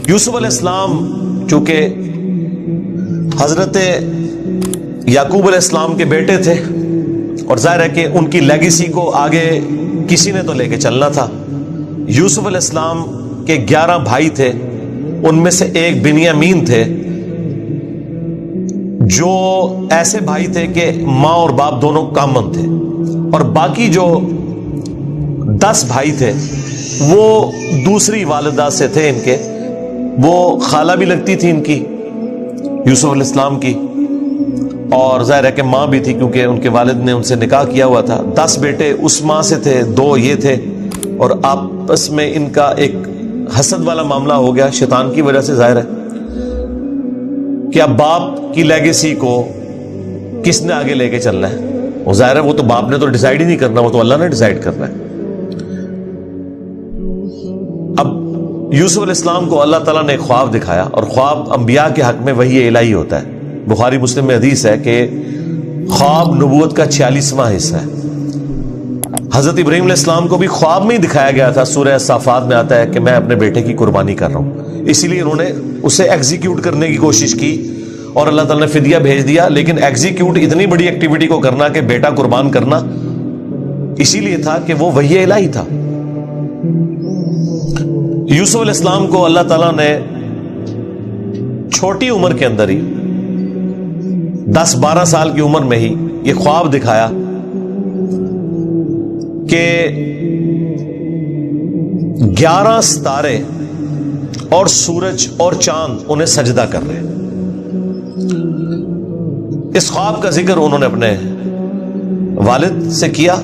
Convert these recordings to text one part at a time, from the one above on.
یوسف علیہ السلام چونکہ حضرت یعقوب علیہ السلام کے بیٹے تھے اور ظاہر ہے کہ ان کی لیگیسی کو آگے کسی نے تو لے کے چلنا تھا. یوسف علیہ السلام کے 11 بھائی تھے، ان میں سے ایک بنیامین تھے جو ایسے بھائی تھے کہ ماں اور باپ دونوں کامن تھے، اور باقی جو 10 بھائی تھے وہ دوسری والدہ سے تھے ان کے، وہ خالہ بھی لگتی تھی ان کی یوسف علیہ السلام کی، اور ظاہر ہے کہ ماں بھی تھی کیونکہ ان کے والد نے ان سے نکاح کیا ہوا تھا. 10 بیٹے اس ماں سے تھے، 2 یہ تھے، اور آپس میں ان کا ایک حسد والا معاملہ ہو گیا شیطان کی وجہ سے. ظاہر ہے کہ اب باپ کی لیگیسی کو کس نے آگے لے کے چلنا ہے، وہ ظاہر ہے وہ تو باپ نے تو ڈیسائیڈ ہی نہیں کرنا، وہ تو اللہ نے ڈیسائیڈ کرنا ہے. اب یوسف علیہ السلام کو اللہ تعالیٰ نے ایک خواب دکھایا، اور خواب انبیاء کے حق میں وحی الہی ہوتا ہے. بخاری مسلم میں حدیث ہے کہ خواب نبوت کا 46واں حصہ ہے. حضرت ابراہیم علیہ السلام کو بھی خواب میں ہی دکھایا گیا تھا. سورہ صافات میں آتا ہے کہ میں اپنے بیٹے کی قربانی کر رہا ہوں، اسی لیے انہوں نے اسے ایگزیکیوٹ کرنے کی کوشش کی اور اللہ تعالیٰ نے فدیہ بھیج دیا. لیکن ایگزیکیوٹ اتنی بڑی ایکٹیویٹی کو کرنا کہ بیٹا قربان کرنا، اسی لیے تھا کہ وہ وحی الہی تھا. یوسف علیہ السلام کو اللہ تعالیٰ نے چھوٹی عمر کے اندر ہی 10-12 سال کی عمر میں ہی یہ خواب دکھایا کہ 11 ستارے اور سورج اور چاند انہیں سجدہ کر رہے ہیں. اس خواب کا ذکر انہوں نے اپنے والد سے کیا.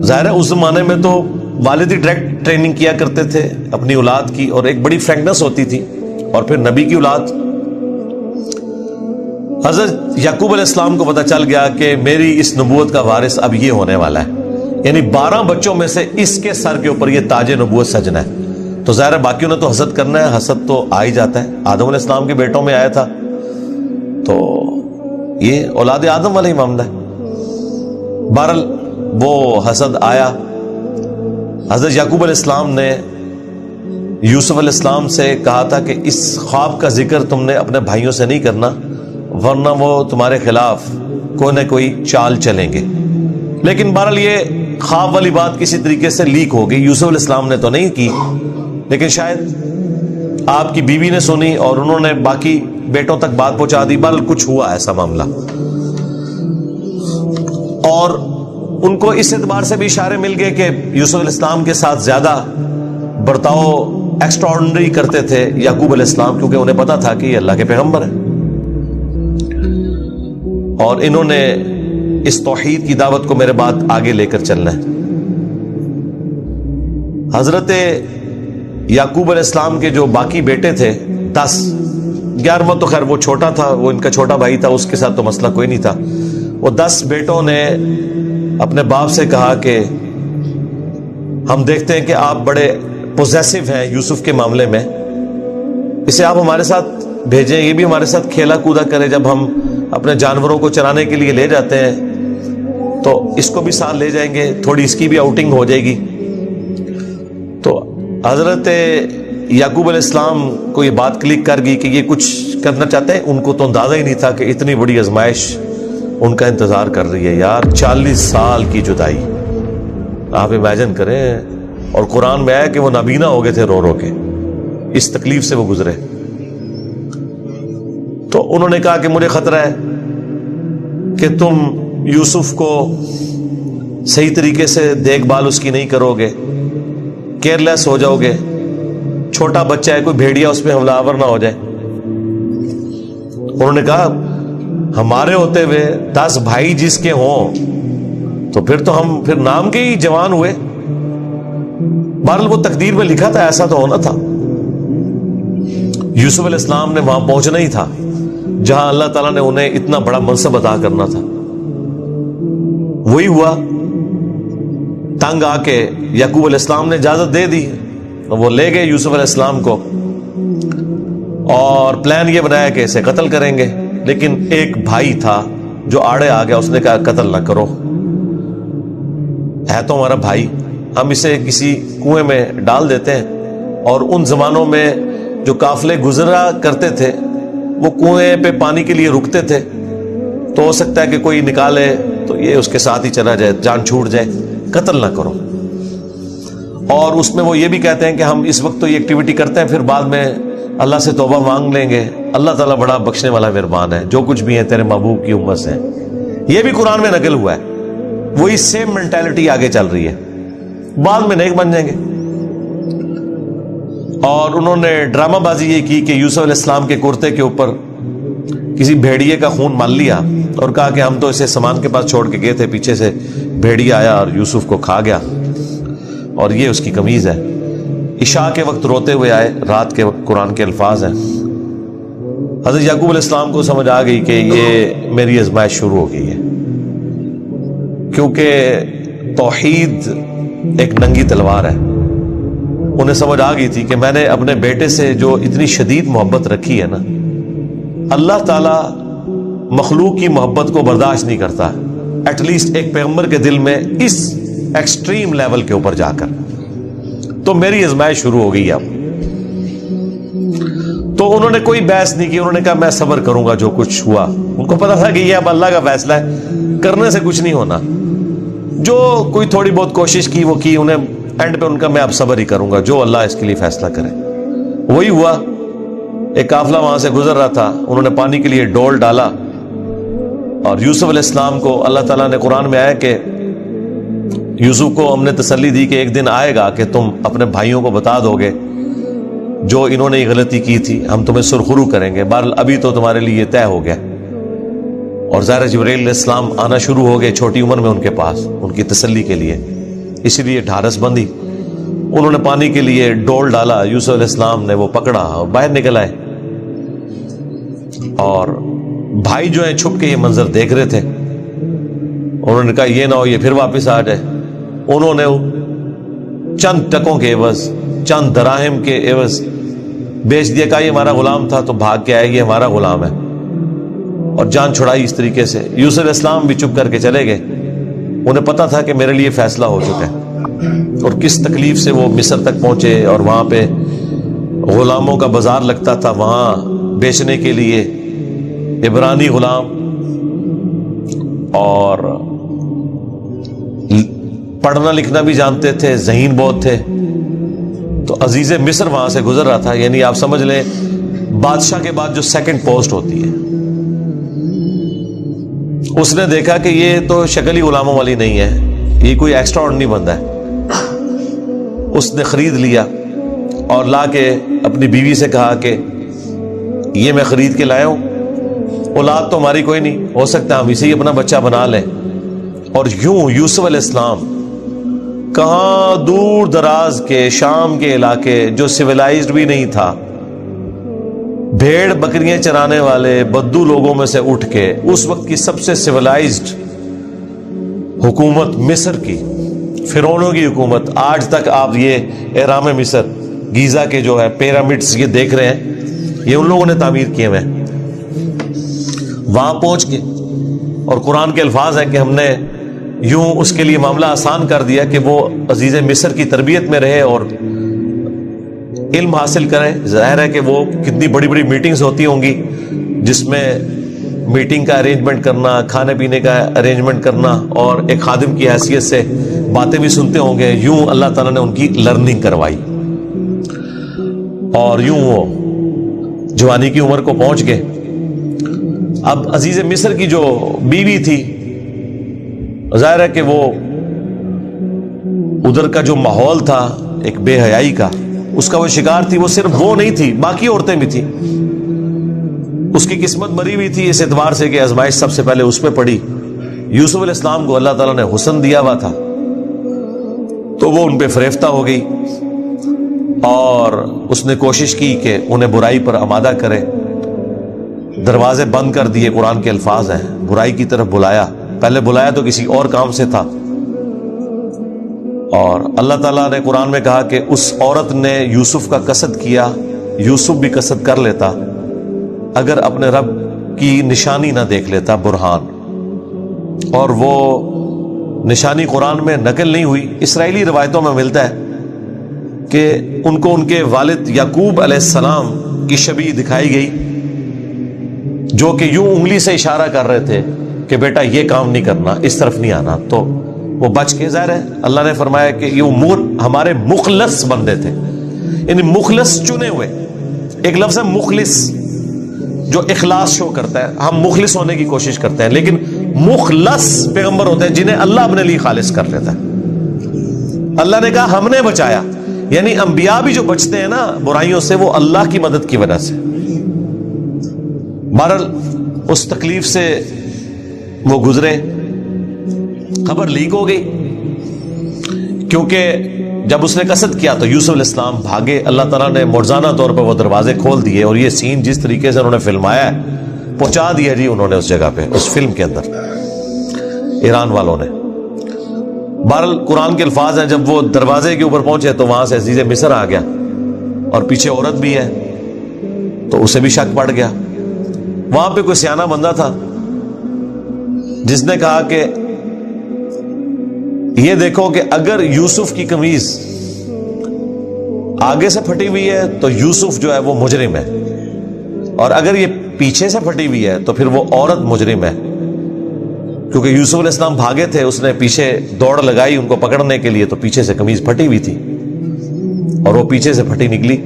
ظاہر ہے اس زمانے میں تو والد ہی ڈائریکٹ ٹریننگ کیا کرتے تھے اپنی اولاد کی، اور ایک بڑی فرینکنس ہوتی تھی، اور پھر نبی کی اولاد. حضرت یعقوب علیہ السلام کو پتہ چل گیا کہ میری اس نبوت کا وارث اب یہ ہونے والا ہے، یعنی 12 بچوں میں سے اس کے سر کے اوپر یہ تاج نبوت سجنا ہے. تو ظاہر ہے باقیوں نے تو حسد کرنا ہے، حسد تو آ ہی جاتا ہے. آدم علیہ السلام کے بیٹوں میں آیا تھا، تو یہ اولاد آدم والا ہی معاملہ ہے. بہرحال وہ حسد آیا. حضرت یعقوب علیہ السلام نے یوسف علیہ السلام سے کہا تھا کہ اس خواب کا ذکر تم نے اپنے بھائیوں سے نہیں کرنا، ورنہ وہ تمہارے خلاف کوئی نہ کوئی چال چلیں گے. لیکن بہرحال یہ خواب والی بات کسی طریقے سے لیک ہو گئی. یوسف علیہ السلام نے تو نہیں کی، لیکن شاید آپ کی بیوی نے سنی اور انہوں نے باقی بیٹوں تک بات پہنچا دی. بہرحال کچھ ہوا ایسا معاملہ، اور ان کو اس اعتبار سے بھی اشارے مل گئے کہ یوسف علیہ السلام کے ساتھ زیادہ برتاؤ ایکسٹرا آرڈنری کرتے تھے یعقوب علیہ السلام، کیونکہ انہیں پتا تھا کہ یہ اللہ کے پیغمبر ہیں، اور انہوں نے اس توحید کی دعوت کو میرے بعد آگے لے کر چلنا ہے. حضرت یعقوب علیہ السلام کے جو باقی بیٹے تھے 10، 11واں تو خیر وہ چھوٹا تھا، وہ ان کا چھوٹا بھائی تھا، اس کے ساتھ تو مسئلہ کوئی نہیں تھا. وہ 10 بیٹوں نے اپنے باپ سے کہا کہ ہم دیکھتے ہیں کہ آپ بڑے پوزیسو ہیں یوسف کے معاملے میں، اسے آپ ہمارے ساتھ بھیجیں، یہ بھی ہمارے ساتھ کھیلا کودا کرے. جب ہم اپنے جانوروں کو چرانے کے لیے لے جاتے ہیں تو اس کو بھی ساتھ لے جائیں گے، تھوڑی اس کی بھی آؤٹنگ ہو جائے گی. تو حضرت یعقوب علیہ السلام کو یہ بات کلک کر گئی کہ یہ کچھ کرنا چاہتے ہیں. ان کو تو اندازہ ہی نہیں تھا کہ اتنی بڑی آزمائش ان کا انتظار کر رہی ہے. یار 40 سال کی جدائی آپ امیجن کریں، اور قرآن میں آیا کہ وہ نابینا ہو گئے تھے رو رو کے، اس تکلیف سے وہ گزرے. تو انہوں نے کہا کہ مجھے خطرہ ہے کہ تم یوسف کو صحیح طریقے سے دیکھ بھال اس کی نہیں کرو گے، کیئر لیس ہو جاؤ گے، چھوٹا بچہ ہے، کوئی بھیڑیا اس پہ حملہ آور نہ ہو جائے. انہوں نے کہا ہمارے ہوتے ہوئے 10 بھائی جس کے ہوں تو پھر تو ہم پھر نام کے ہی جوان ہوئے. بہرحال وہ تقدیر میں لکھا تھا، ایسا تو ہونا تھا. یوسف علیہ السلام نے وہاں پہنچنا ہی تھا جہاں اللہ تعالیٰ نے انہیں اتنا بڑا منصب عطا کرنا تھا. وہی ہوا. تنگ آ کے یعقوب علیہ السلام نے اجازت دے دی، وہ لے گئے یوسف علیہ السلام کو، اور پلان یہ بنایا کہ اسے قتل کریں گے. لیکن ایک بھائی تھا جو آڑے آ گیا، اس نے کہا قتل نہ کرو. ہے تو ہمارا بھائی, ہم اسے کسی کنویں میں ڈال دیتے ہیں, اور ان زمانوں میں جو قافلے گزرا کرتے تھے وہ کنویں پہ پانی کے لیے رکتے تھے, تو ہو سکتا ہے کہ کوئی نکالے تو یہ اس کے ساتھ ہی چلا جائے, جان چھوٹ جائے, قتل نہ کرو. اور اس میں وہ یہ بھی کہتے ہیں کہ ہم اس وقت تو یہ ایکٹیویٹی کرتے ہیں, پھر بعد میں اللہ سے توبہ مانگ لیں گے, اللہ تعالیٰ بڑا بخشنے والا مہربان ہے, جو کچھ بھی ہے تیرے محبوب کی امت سے. یہ بھی قرآن میں نقل ہوا ہے. وہی سیم مینٹالٹی آگے چل رہی ہے, بعد میں نیک بن جائیں گے. اور انہوں نے ڈرامہ بازی یہ کی کہ یوسف علیہ السلام کے کرتے کے اوپر کسی بھیڑیے کا خون مال لیا اور کہا کہ ہم تو اسے سامان کے پاس چھوڑ کے گئے تھے, پیچھے سے بھیڑیا آیا اور یوسف کو کھا گیا, اور یہ اس کی قمیض ہے. عشاء کے وقت روتے ہوئے آئے, رات کے وقت قرآن کے الفاظ ہیں. حضرت یعقوب علیہ السلام کو سمجھ آ گئی کہ یہ میری آزمائش شروع ہو گئی ہے, کیونکہ توحید ایک ننگی تلوار ہے. انہیں سمجھ آ گئی تھی کہ میں نے اپنے بیٹے سے جو اتنی شدید محبت رکھی ہے نا, اللہ تعالیٰ مخلوق کی محبت کو برداشت نہیں کرتا, ایٹ لیسٹ ایک پیغمبر کے دل میں اس ایکسٹریم لیول کے اوپر جا کر. تو میری آزمائش شروع ہو گئی اب. تو انہوں نے کوئی بحث نہیں کی, انہوں نے کہا میں صبر کروں گا جو کچھ ہوا. ان کو پتا تھا کہ یہ اب اللہ کا فیصلہ ہے, کرنے سے کچھ نہیں ہونا. جو کوئی تھوڑی بہت کوشش کی وہ کی, انہیں اینڈ پہ ان کا میں اب صبر ہی کروں گا, جو اللہ اس کے لیے فیصلہ کرے. وہی ہوا. ایک قافلہ وہاں سے گزر رہا تھا, انہوں نے پانی کے لیے ڈول ڈالا, اور یوسف علیہ السلام کو اللہ تعالیٰ نے قرآن میں آیا کہ یوسف کو ہم نے تسلی دی کہ ایک دن آئے گا کہ تم اپنے بھائیوں کو بتا دو گے جو انہوں نے یہ غلطی کی تھی, ہم تمہیں سرخرو کریں گے. بہرحال ابھی تو تمہارے لیے یہ طے ہو گیا. اور ظاہر جبرائیل علیہ السلام آنا شروع ہو گئے چھوٹی عمر میں ان کے پاس, ان کی تسلی کے لیے. اسی لیے ڈھارس بندی. انہوں نے پانی کے لیے ڈول ڈالا, یوسف علیہ السلام نے وہ پکڑا اور باہر نکل آئے. اور بھائی جو ہیں چھپ کے یہ منظر دیکھ رہے تھے. انہوں نے کہا یہ نہ ہو یہ پھر واپس آ جائے. انہوں نے چند ٹکوں کے عوض, چند دراہم کے عوض بیچ دیا. کہا یہ ہمارا غلام تھا, تو بھاگ کے آئے, یہ ہمارا غلام ہے, اور جان چھڑائی اس طریقے سے. یوسف علیہ السلام بھی چپ کر کے چلے گئے. انہیں پتا تھا کہ میرے لیے فیصلہ ہو چکا ہے, اور کس تکلیف سے وہ مصر تک پہنچے, اور وہاں پہ غلاموں کا بازار لگتا تھا وہاں بیچنے کے لیے. عبرانی غلام, اور پڑھنا لکھنا بھی جانتے تھے, ذہین بہت تھے. تو عزیز مصر وہاں سے گزر رہا تھا, یعنی آپ سمجھ لیں بادشاہ کے بعد جو سیکنڈ پوسٹ ہوتی ہے. اس نے دیکھا کہ یہ تو شکل ہی غلاموں والی نہیں ہے, یہ کوئی ایکسٹرا آرڈنری بندہ ہے. اس نے خرید لیا اور لا کے اپنی بیوی سے کہا کہ یہ میں خرید کے لایا ہوں, اولاد تو ہماری کوئی نہیں, ہو سکتا ہے ہم اسے ہی اپنا بچہ بنا لیں. اور یوں یوسف علیہ السلام کہاں دور دراز کے شام کے علاقے جو سویلائزڈ بھی نہیں تھا, بھیڑ بکریاں چرانے والے بدو لوگوں میں سے اٹھ کے اس وقت کی سب سے سویلائزڈ حکومت مصر کی, فرعونوں کی حکومت. آج تک آپ یہ اہرام مصر, گیزا کے جو ہے پیرامڈس یہ دیکھ رہے ہیں, یہ ان لوگوں نے تعمیر کیے ہوئے ہیں. وہاں پہنچ کے, اور قرآن کے الفاظ ہیں کہ ہم نے یوں اس کے لیے معاملہ آسان کر دیا کہ وہ عزیز مصر کی تربیت میں رہے اور علم حاصل کریں. ظاہر ہے کہ وہ کتنی بڑی بڑی میٹنگز ہوتی ہوں گی, جس میں میٹنگ کا ارینجمنٹ کرنا, کھانے پینے کا ارینجمنٹ کرنا, اور ایک خادم کی حیثیت سے باتیں بھی سنتے ہوں گے. یوں اللہ تعالیٰ نے ان کی لرننگ کروائی, اور یوں وہ جوانی کی عمر کو پہنچ گئے. اب عزیز مصر کی جو بیوی تھی, ظاہر ہے کہ وہ ادھر کا جو ماحول تھا ایک بے حیائی کا, اس کا وہ شکار تھی. وہ صرف وہ نہیں تھی, باقی عورتیں بھی تھیں. اس کی قسمت مری ہوئی تھی اس اعتبار سے کہ آزمائش سب سے پہلے اس پہ پڑی. یوسف علیہ السلام کو اللہ تعالیٰ نے حسن دیا ہوا تھا, تو وہ ان پہ فریفتہ ہو گئی, اور اس نے کوشش کی کہ انہیں برائی پر آمادہ کرے. دروازے بند کر دیے, قرآن کے الفاظ ہیں, برائی کی طرف بلایا. پہلے بلایا تو کسی اور کام سے تھا, اور اللہ تعالیٰ نے قرآن میں کہا کہ اس عورت نے یوسف کا قصد کیا, یوسف بھی قصد کر لیتا اگر اپنے رب کی نشانی نہ دیکھ لیتا, برہان. اور وہ نشانی قرآن میں نقل نہیں ہوئی، اسرائیلی روایتوں میں ملتا ہے کہ ان کو ان کے والد یعقوب علیہ السلام کی شبیہ دکھائی گئی، جو کہ یوں انگلی سے اشارہ کر رہے تھے کہ بیٹا یہ کام نہیں کرنا، اس طرف نہیں آنا، تو وہ بچ کے، ظاہر ہے اللہ نے فرمایا کہ یہ امور ہمارے مخلص بندے تھے، یعنی مخلص چنے ہوئے، ایک لفظ ہے مخلص جو اخلاص شو کرتا ہے، ہم مخلص ہونے کی کوشش کرتے ہیں، لیکن مخلص پیغمبر ہوتے ہیں جنہیں اللہ اپنے لیے خالص کر لیتا ہے۔ اللہ نے کہا ہم نے بچایا، یعنی انبیاء بھی جو بچتے ہیں نا برائیوں سے، وہ اللہ کی مدد کی وجہ سے۔ بہرحال اس تکلیف سے وہ گزرے، خبر لیک ہو گئی، کیونکہ جب اس نے قصد کیا تو یوسف علیہ السلام بھاگے، اللہ تعالیٰ نے معجزانہ طور پر وہ دروازے کھول دیے، اور یہ سین جس طریقے سے انہوں نے فلمایا ہے پہنچا دیا جی انہوں نے اس جگہ پہ، اس فلم کے اندر ایران والوں نے۔ بہرحال قرآن کے الفاظ ہیں جب وہ دروازے کے اوپر پہنچے تو وہاں سے عزیز مصر آ گیا، اور پیچھے عورت بھی ہے تو اسے بھی شک پڑ گیا۔ وہاں پہ کوئی سیانہ بندہ تھا جس نے کہا کہ یہ دیکھو کہ اگر یوسف کی قمیض آگے سے پھٹی ہوئی ہے تو یوسف جو ہے وہ مجرم ہے، اور اگر یہ پیچھے سے پھٹی ہوئی ہے تو پھر وہ عورت مجرم ہے، کیونکہ یوسف علیہ السلام بھاگے تھے، اس نے پیچھے دوڑ لگائی ان کو پکڑنے کے لیے، تو پیچھے سے قمیض پھٹی ہوئی تھی اور وہ پیچھے سے پھٹی نکلی۔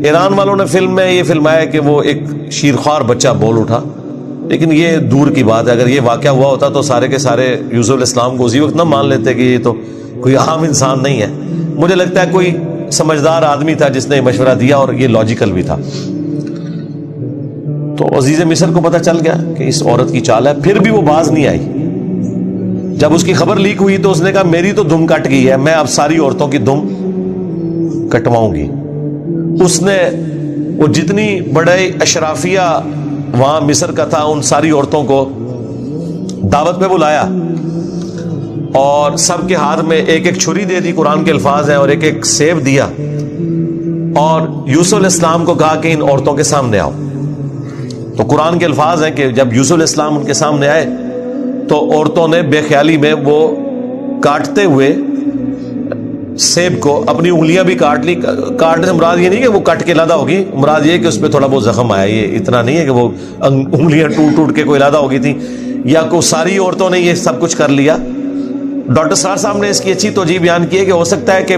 ایران والوں نے فلم میں یہ فلمایا کہ وہ ایک شیرخوار بچہ بول اٹھا، لیکن یہ دور کی بات ہے، اگر یہ واقعہ ہوا ہوتا تو سارے کے سارے یوسف علیہ السلام کو اسی وقت نہ مان لیتے کہ یہ تو کوئی عام انسان نہیں ہے۔ مجھے لگتا ہے کوئی سمجھدار آدمی تھا جس نے مشورہ دیا، اور یہ لاجیکل بھی تھا۔ تو عزیز مصر کو پتہ چل گیا کہ اس عورت کی چال ہے، پھر بھی وہ باز نہیں آئی۔ جب اس کی خبر لیک ہوئی تو اس نے کہا میری تو دم کٹ گئی ہے، میں اب ساری عورتوں کی دم کٹواؤں گی۔ اس نے وہ جتنی بڑے اشرافیہ وہاں مصر کا تھا ان ساری عورتوں کو دعوت پہ بلایا، اور سب کے ہاتھ میں ایک ایک چھری دے دی، قرآن کے الفاظ ہیں، اور ایک ایک سیب دیا، اور یوسف علیہ السلام کو کہا کہ ان عورتوں کے سامنے آؤ۔ تو قرآن کے الفاظ ہیں کہ جب یوسف علیہ السلام ان کے سامنے آئے تو عورتوں نے بے خیالی میں وہ کاٹتے ہوئے سیب کو اپنی انگلیاں بھی کاٹ لی۔ کاٹنے سے مراد یہ نہیں کہ وہ کٹ کے علیحدہ ہوگی، مراد یہ کہ اس پہ تھوڑا بہت زخم آیا، یہ اتنا نہیں ہے کہ وہ انگلیاں ٹوٹ ٹوٹ کے کوئی علیحدہ ہو گئی تھی، یا کو ساری عورتوں نے یہ سب کچھ کر لیا۔ ڈاکٹر سرار صاحب نے اس کی اچھی توجہ بیان کی ہے کہ ہو سکتا ہے کہ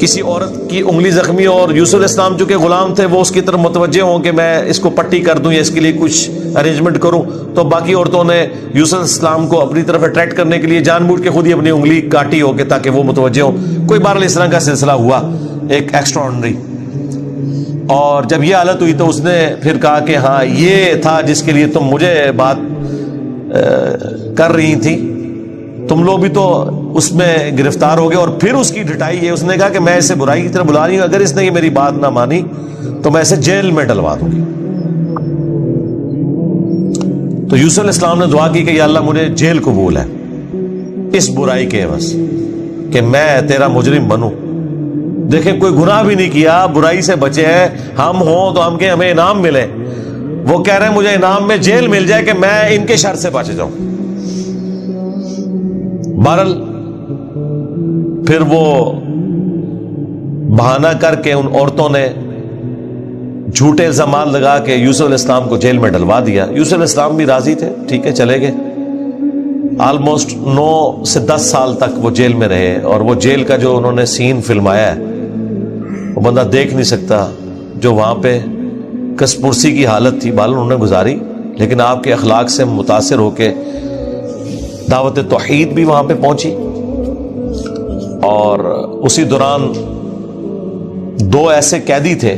کسی عورت کی انگلی زخمی ہو، اور یوسف علیہ السلام چونکہ غلام تھے وہ اس کی طرف متوجہ ہوں کہ میں اس کو پٹی کر دوں یا اس کے لیے کچھ ارینجمنٹ کروں، تو باقی عورتوں نے یوسف علیہ السلام کو اپنی طرف اٹریکٹ کرنے کے لیے جان بوجھ کے خود ہی اپنی انگلی کاٹی ہو کے تاکہ وہ متوجہ ہوں۔ کوئی بہرحال اس طرح کا سلسلہ ہوا ایک ایکسٹرا آرڈنری، اور جب یہ حالت ہوئی تو اس نے پھر کہا کہ ہاں یہ تھا جس کے لیے تم مجھے بات کر رہی تھی، تم لوگ بھی تو اس میں گرفتار ہو گئے۔ اور پھر اس کی ڈٹائی یہ، اس نے کہا کہ میں اسے برائی کی طرف بلا رہی ہوں، اگر اس نے یہ میری بات نہ مانی تو میں اسے جیل میں ڈلوا دوں گی۔ تو یوسف علیہ السلام نے دعا کی کہ یا اللہ مجھے جیل قبول ہے اس برائی کے عوض، کہ میں تیرا مجرم بنوں۔ دیکھیں کوئی گناہ بھی نہیں کیا، برائی سے بچے ہیں، ہم ہوں تو ہم کہ ہمیں انعام ملے، وہ کہہ رہے ہیں مجھے انعام میں جیل مل جائے کہ میں ان کے شر سے بچ جاؤں۔ بہرحال پھر وہ بہانہ کر کے ان عورتوں نے جھوٹے الزامات لگا کے یوسف علیہ السلام کو جیل میں ڈلوا دیا۔ یوسف علیہ السلام بھی راضی تھے، ٹھیک ہے چلے گئے۔ آلموسٹ 9 سے 10 سال تک وہ جیل میں رہے، اور وہ جیل کا جو انہوں نے سین فلمایا ہے وہ بندہ دیکھ نہیں سکتا، جو وہاں پہ کس پرسی کی حالت تھی بال انہوں نے گزاری، لیکن آپ کے اخلاق سے متاثر ہو کے دعوت توحید بھی وہاں پہ پہنچی۔ اور اسی دوران 2 ایسے قیدی تھے